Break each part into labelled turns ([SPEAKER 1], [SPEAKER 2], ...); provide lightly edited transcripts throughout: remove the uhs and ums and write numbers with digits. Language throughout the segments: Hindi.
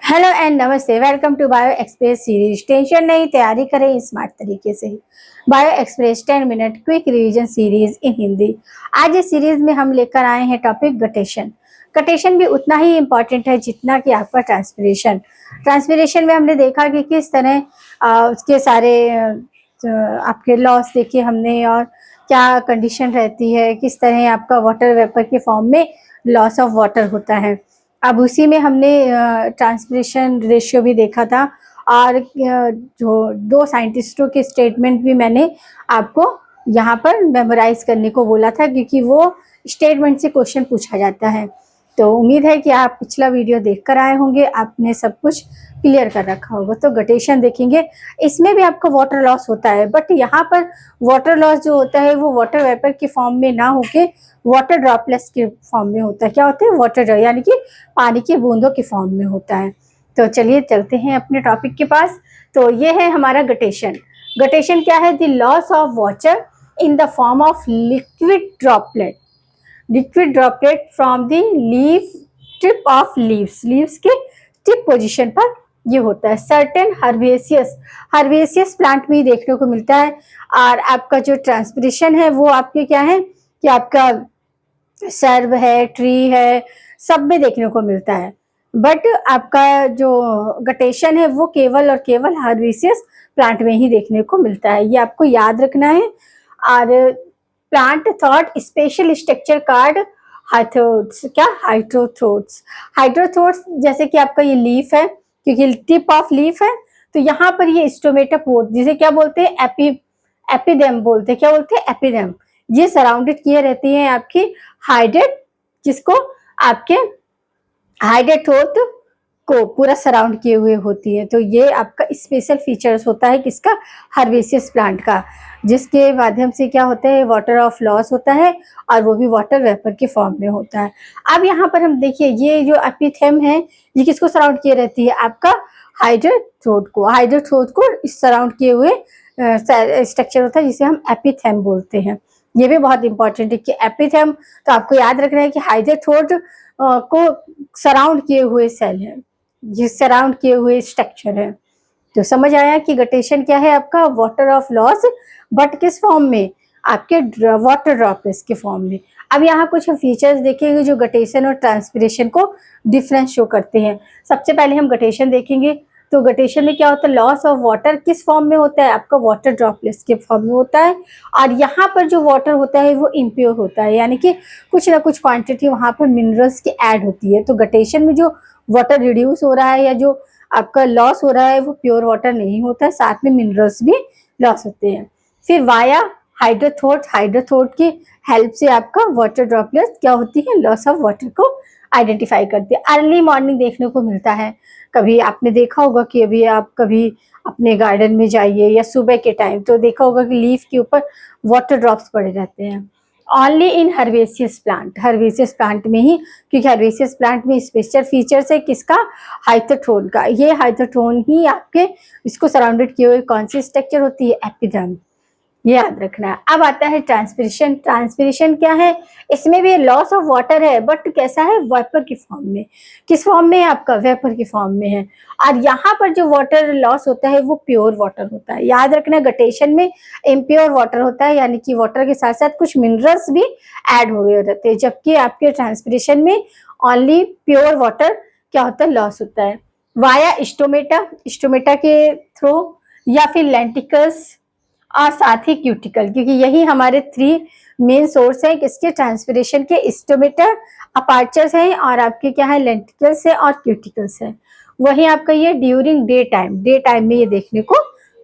[SPEAKER 1] हेलो एंड नमस्ते। Welcome to bio express series. Tension नहीं, तैयारी करें स्मार्ट तरीके से। Bio express 10 minute quick revision series in Hindi. आज इस सीरीज में हम लेकर आए हैं टॉपिक गटेशन। गटेशन भी उतना ही इम्पोर्टेंट है जितना कि आपका ट्रांसपिरेशन। ट्रांसपिरेशन में हमने देखा कि किस तरह उसके सारे आपके लॉस देखे हमने और क्या कंडीशन रहती है, किस तरह आपका वाटर वेपर के फॉर्म में लॉस ऑफ वाटर होता है। अब उसी में हमने ट्रांसपिरेशन रेशियो भी देखा था और जो दो साइंटिस्टों के स्टेटमेंट भी मैंने आपको यहाँ पर मेमोराइज करने को बोला था, क्योंकि वो स्टेटमेंट से क्वेश्चन पूछा जाता है। तो उम्मीद है कि आप पिछला वीडियो देखकर आए होंगे, आपने सब कुछ क्लियर कर रखा होगा। तो गटेशन देखेंगे, इसमें भी आपका वाटर लॉस होता है, बट यहाँ पर वाटर लॉस जो होता है वो वाटर वेपर के फॉर्म में ना होके वाटर ड्रॉपलेट्स के फॉर्म में होता है। क्या होता है? वाटर ड्रॉप, यानी कि पानी की बूंदों के फॉर्म में होता है। तो चलिए चलते हैं अपने टॉपिक के पास। तो ये है हमारा गटेशन। गटेशन क्या है? The loss of water in the form of liquid droplet from the leaf tip of leaves के टिप पोजीशन पर ये होता है। सर्टेन हर्बेसियस प्लांट में देखने को मिलता है। और आपका जो ट्रांसपिरेशन है वो आपके क्या है कि आपका सर्व है, ट्री है, सब में देखने को मिलता है। बट आपका जो गटेशन है वो केवल और केवल हर्बेसियस प्लांट में ही देखने को मिलता है। ये आपको याद रखना है। और plant thought special structure called hydathodes जैसे कि आपका ये लीफ है, क्योंकि टिप ऑफ लीफ है, तो यहाँ पर ये स्टोमेटापोड, जिसे क्या बोलते हैं? एपिडेम बोलते हैं। क्या बोलते हैं? एपिडेम। ये सराउंडेड किए रहती हैं आपकी हाइड्रेट, जिसको आपके हाइड्रेटोट को पूरा सराउंड किए हुए होती है। तो ये आपका स्पेशल फीचर्स होता है किसका? हर्बेसियस प्लांट का, जिसके माध्यम से क्या होता है? वाटर ऑफ लॉस होता है और वो भी वाटर वेपर के फॉर्म में होता है। अब यहाँ पर हम देखिए, ये जो एपिथेम है ये किसको सराउंड किए रहती है? आपका हाइड्रेटोट को इस सराउंड किए हुए स्ट्रक्चर होता है, जिसे हम एपिथेम बोलते हैं। ये भी बहुत इंपॉर्टेंट है कि एपिथेम, तो आपको याद रखना है कि हाइड्रेटोट को सराउंड किए हुए सेल है, ये सराउंड किए हुए स्ट्रक्चर है। तो समझ आया कि गटेशन क्या है? आपका वाटर ऑफ लॉस, बट किस फॉर्म में? आपके वाटर ड्रॉपलेट्स के फॉर्म में। अब यहाँ कुछ फीचर्स देखेंगे जो गटेशन और ट्रांसपिरेशन को डिफरेंस शो करते हैं। सबसे पहले हम गटेशन देखेंगे। तो गटेशन में क्या होता है? लॉस ऑफ वाटर किस फॉर्म में होता है? आपका वाटर ड्रॉपलेट्स के फॉर्म में होता है। और यहाँ पर जो वाटर होता है वो इम्प्योर होता है, यानी कि कुछ ना कुछ क्वांटिटी वहाँ पर मिनरल्स की ऐड होती है। तो गटेशन में जो वाटर रिड्यूस हो रहा है या जो आपका लॉस हो रहा है वो प्योर वाटर नहीं होता है, साथ में मिनरल्स भी लॉस होते हैं। फिर वाया हाइड्रोथोट की हेल्प से आपका वाटर ड्रॉपलेट्स क्या होती है? लॉस ऑफ वाटर को आइडेंटिफाई करती है। अर्ली मॉर्निंग देखने को मिलता है। कभी आपने देखा होगा कि अभी आप कभी अपने गार्डन में जाइए या सुबह के टाइम, तो देखा होगा कि लीफ के ऊपर वाटर ड्रॉप्स पड़े रहते हैं। ओनली इन हर्बेसियस प्लांट में ही, क्योंकि हर्बेसियस प्लांट में स्पेशल फीचर्स है किसका? हाइड्रोथोन का। ये हाइड्रोथोन ही आपके इसको सराउंडेड किए हुए कौन सी स्ट्रक्चर होती है? एपिडर्म। ये याद रखना है। अब आता है ट्रांसपिरेशन क्या है? इसमें भी लॉस ऑफ वाटर है, बट कैसा है? वेपर के फॉर्म में। किस फॉर्म में है? आपका वेपर के फॉर्म में है। और यहाँ पर जो वाटर लॉस होता है वो प्योर वाटर होता है। याद रखना, गटेशन में इम्प्योर वाटर होता है, यानी कि वाटर के साथ साथ कुछ मिनरल्स भी ऐड हो गए रहते हैं, जबकि आपके ट्रांसपिरेशन में ओनली प्योर वाटर क्या होता है? लॉस होता है। वाया स्टोमेटा के थ्रू, या फिर लेंटिकल्स और साथ ही क्यूटिकल, क्योंकि यही हमारे 3 मेन सोर्स है किसके? ट्रांसपिरेशन के। स्टोमेटा अपार्चर्स हैं और आपके क्या है? लेंटिकल्स है और क्यूटिकल्स है। वही आपका ये ड्यूरिंग डे टाइम में ये देखने को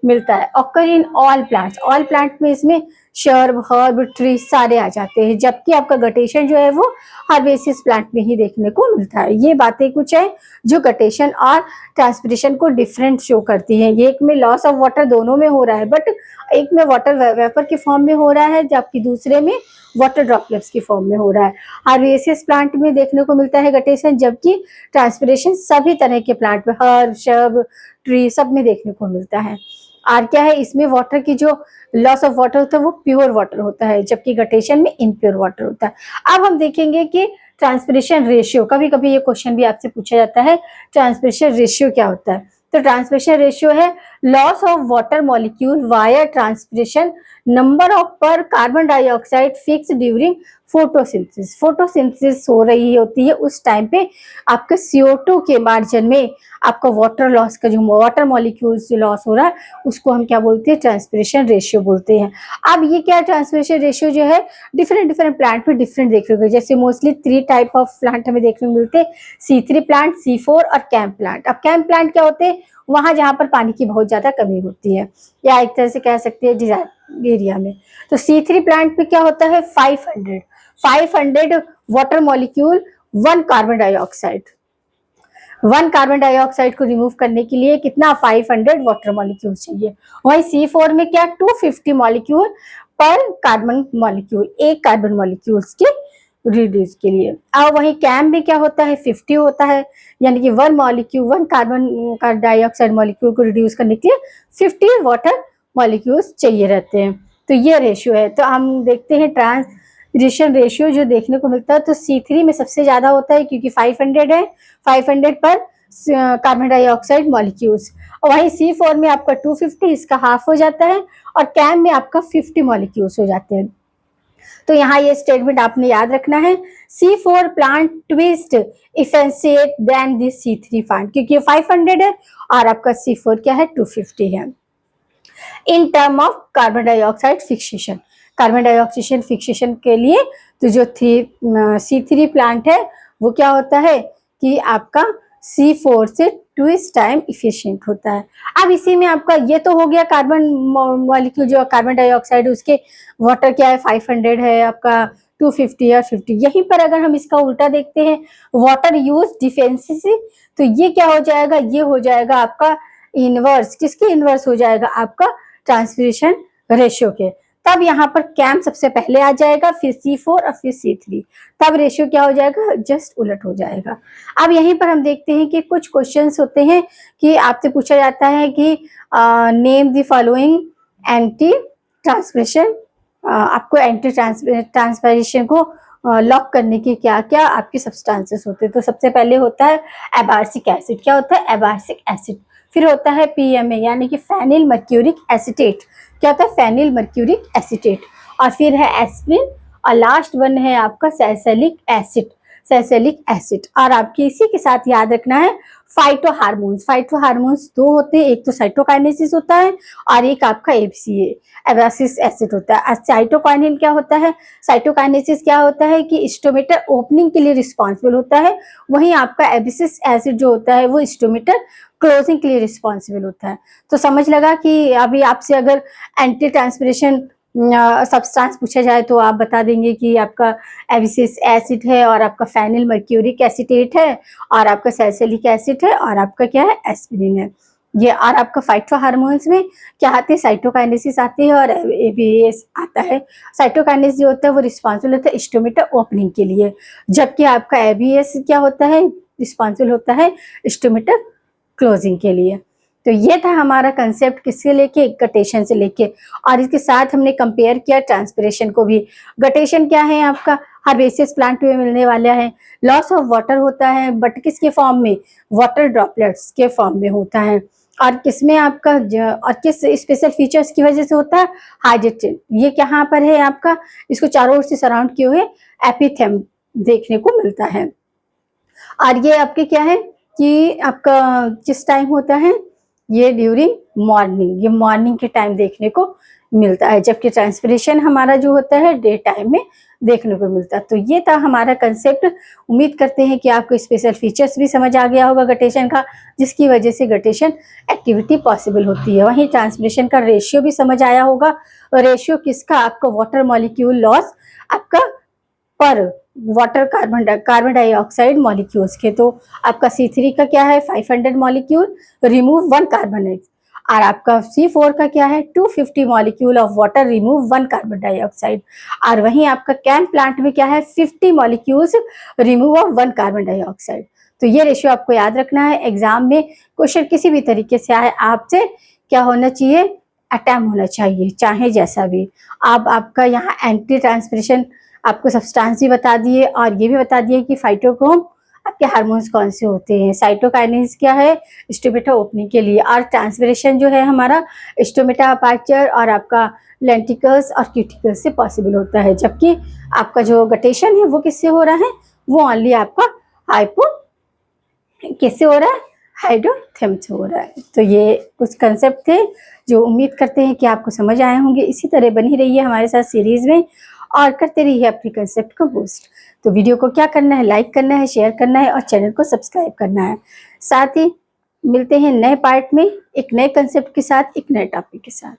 [SPEAKER 1] मिलता है। ऑकर इन ऑल प्लांट में इसमें शर्ब, हर्ब, ट्री सारे आ जाते हैं, जबकि आपका गटेशन जो है वो हर्बेसियस प्लांट में ही देखने को मिलता है। ये बातें कुछ है जो गटेशन और ट्रांसपिरेशन को डिफरेंट शो करती है। एक में लॉस ऑफ वाटर दोनों में हो रहा है, बट एक में वाटर वेपर के फॉर्म में हो रहा है, जबकि दूसरे में वाटर ड्रॉपलेट्स की फॉर्म में हो रहा है। हर्बेसियस प्लांट में देखने को मिलता है गटेशन, जबकि ट्रांसपिरेशन सभी तरह के प्लांट में, हर्ब, शर्ब, ट्री सब में देखने को मिलता है। और क्या है? इसमें वाटर की जो लॉस ऑफ वाटर होता है वो प्योर वाटर होता है, जबकि गटेशन में इम्प्योर वाटर होता है। अब हम देखेंगे कि ट्रांसपिरेशन रेशियो, कभी कभी ये क्वेश्चन भी आपसे पूछा जाता है, ट्रांसपिरेशन रेशियो क्या होता है। तो ट्रांसपिरेशन रेशियो है loss of water molecule via transpiration, number of per carbon dioxide fix during photosynthesis. Photosynthesis हो रही होती है उस टाइम पे आपके CO2 के मार्जिन में आपका वाटर लॉस का जो वाटर मॉलिक्यूल्स जो लॉस हो रहा है उसको हम क्या बोलते हैं, ट्रांसपिरेशन रेशियो बोलते हैं। अब ये क्या ट्रांसपिरेशन रेशियो जो है डिफरेंट डिफरेंट प्लांट में डिफरेंट देखने को, जैसे मोस्टली 3 टाइप ऑफ प्लांट हमें देखने को मिलते हैं, C3 प्लांट, C4 और कैंप प्लांट। अब कैंप प्लांट क्या होते हैं, वहां जहां पर पानी की बहुत ज्यादा कमी होती है, या एक तरह से कह सकते हैं डिजार्ट एरिया में। तो C3 प्लांट पे क्या होता है, 500 water molecule 1 carbon dioxide. 1 carbon dioxide को रिमूव करने के लिए कितना, 500 वाटर मॉलिक्यूल चाहिए। वही C4 में क्या, 250 मॉलिक्यूल पर कार्बन मॉलिक्यूल, एक कार्बन मॉलिक्यूल्स के रिड्यूस के लिए। और वही कैम में क्या होता है, 50 होता है, यानी कि 1 कार्बन डाइऑक्साइड मॉलिक्यूल को रिड्यूस करने के लिए 50 वाटर मॉलिक्यूल्स चाहिए रहते हैं। तो ये रेशियो है। तो हम देखते हैं ट्रांसपिरेशन रेशियो जो देखने को मिलता है, तो C3 में सबसे ज्यादा होता है क्योंकि 500 है, 500 पर कार्बन डाइऑक्साइड मॉलिक्यूल्स। और वहीं C4 में आपका 250, इसका हाफ हो जाता है, और कैम में आपका 50 मॉलिक्यूल्स हो जाते हैं। तो यहाँ ये स्टेटमेंट आपने याद रखना है, C4 plant twice efficient than this C3 plant, क्योंकि 500 है और आपका C4 क्या है, 250 है। In term of carbon dioxide fixation, carbon dioxide fixation के लिए तो जो C3 प्लांट है वो क्या होता है कि आपका C4 से 2 टाइम इफिशिएंट होता है। अब इसी में आपका ये तो हो गया कार्बन मॉलिक्यूल जो कार्बन डाइऑक्साइड उसके वाटर क्या है 500 है, आपका 250 और 50। यहीं पर अगर हम इसका उल्टा देखते हैं वाटर यूज डिफिशिएंसी, तो ये क्या हो जाएगा, ये हो जाएगा आपका इनवर्स, किसके इनवर्स हो जाएगा, आपका ट्रांसपिरेशन रेशियो के। तब यहाँ पर कैम सबसे पहले आ जाएगा, फिर C4 और फिर C3, तब रेशियो क्या हो जाएगा, जस्ट उलट हो जाएगा। अब यहीं पर हम देखते हैं कि कुछ क्वेश्चंस होते हैं कि आपसे पूछा जाता है कि name the following anti transpiration, आपको एंटी ट्रांसपिरेशन को लॉक करने के क्या क्या आपके सब्सटेंसेस होते हैं। तो सबसे पहले होता है एबार्सिक एसिड, क्या होता है, एबार्सिक एसिड। फिर होता है PMA यानी कि फेनिल मर्क्यूरिक एसिटेट, क्या होता है, फेनिल मर्क्यूरिक एसिटेट। और फिर है एस्प्रिन, और लास्ट वन है आपका सैलिसिलिक एसिड, सैलिसिलिक एसिड। और आपकी इसी के साथ याद रखना है फाइटो हार्मोन्स। फाइटो हार्मोन्स 2 होते हैं, एक तो साइटोकाइनेसिस होता है और एक आपका ABCA एब्रासिस एसिड होता है। साइटोकाइनिन क्या होता है, साइटोकाइनेसिस क्या होता है कि स्टोमेटर ओपनिंग के लिए रिस्पॉन्सिबल होता है, वहीं आपका एब्सिस एसिड जो होता है वो स्टोमेटर क्लोजिंग के लिए रिस्पॉन्सिबल होता है। तो समझ लगा कि अभी आपसे अगर एंटी ट्रांसपिरेशन सब्सटेंस पूछा जाए तो आप बता देंगे कि आपका एब्सिस एसिड है, और आपका फेनिल मर्क्यूरिक एसिटेट है, और आपका सैलिसिलिक एसिड है, और आपका क्या है, एस्पिरिन है ये। और आपका फाइटो हार्मोन्स में क्या आते हैं, साइटोकाइनेसिस आती है और ABS आता है। साइटोकाइनेसिस जो होता है वो रिस्पॉन्सिबल होता है स्टोमेटर ओपनिंग के लिए, जबकि आपका ABS क्या होता है, रिस्पॉन्सिबल होता है स्टोमेटर क्लोजिंग के लिए। तो ये था हमारा कंसेप्ट किससे लेके, गटेशन से लेके, और इसके साथ हमने कंपेयर किया ट्रांसपिरेशन को भी। गटेशन क्या है आपका, हर्बेसियस प्लांट में मिलने वाला है, लॉस ऑफ वाटर होता है बट किसके फॉर्म में, वाटर ड्रॉपलेट्स के फॉर्म में होता है। और किसमें आपका और किस स्पेशल फीचर्स की वजह से होता है, हाइड्रेशन। ये कहाँ पर है आपका, इसको चारों ओर से सराउंड किए हुए एपिथेम देखने को मिलता है। और ये आपके क्या है कि आपका किस टाइम होता है, ये ड्यूरिंग मॉर्निंग, ये मॉर्निंग के टाइम देखने को मिलता है, जबकि ट्रांसपिरेशन हमारा जो होता है डे टाइम में देखने को मिलता है। तो ये था हमारा कंसेप्ट। उम्मीद करते हैं कि आपको स्पेशल फीचर्स भी समझ आ गया होगा गटेशन का, जिसकी वजह से गटेशन एक्टिविटी पॉसिबल होती है। वहीं ट्रांसपिरेशन का रेशियो भी समझ आया होगा। रेशियो किसका, आपका वाटर मॉलिक्यूल लॉस आपका पर वाटर कार्बन डाइऑक्साइड मॉलिक्यूल्स के। तो आपका C3 का क्या है, 500 मॉलिक्यूल रिमूव 1 कार्बन, और आपका C4 का क्या है, 250 molecule of water remove 1 carbon dioxide. और वहीं आपका कैन प्लांट में क्या है, 50 molecules remove of 1 carbon dioxide. तो ये रेशियो आपको याद रखना है। एग्जाम में क्वेश्चन किसी भी तरीके से आए, आपसे क्या होना चाहिए, अटैम्प्ट होना चाहिए, चाहे जैसा भी। अब आपका यहाँ एंटी ट्रांसपिरेशन आपको सब्सटेंस भी बता दिए और ये भी बता दिए कि फाइटोक्रोम आपके हार्मोन्स कौन से होते हैं। साइटोकाइनेसिस क्या है, स्टोमेटा ओपनिंग के लिए, और ट्रांसपिरेशन जो है हमारा स्टोमेटा अपर्चर और आपका लेंटिकल्स और क्यूटिकल्स से पॉसिबल होता है, जबकि आपका जो गटेशन है वो किससे हो रहा है, वो ओनली आपका हाइपो किससे हो रहा है, हाइड्रोथेम से हो रहा है। तो ये कुछ कंसेप्ट थे जो उम्मीद करते हैं कि आपको समझ आए होंगे। इसी तरह बनी रहिए हमारे साथ सीरीज में और करते रहिए अपनी कंसेप्ट को बूस्ट। तो वीडियो को क्या करना है, लाइक करना है, शेयर करना है और चैनल को सब्सक्राइब करना है। साथ ही मिलते हैं नए पार्ट में एक नए कंसेप्ट के साथ, एक नए टॉपिक के साथ।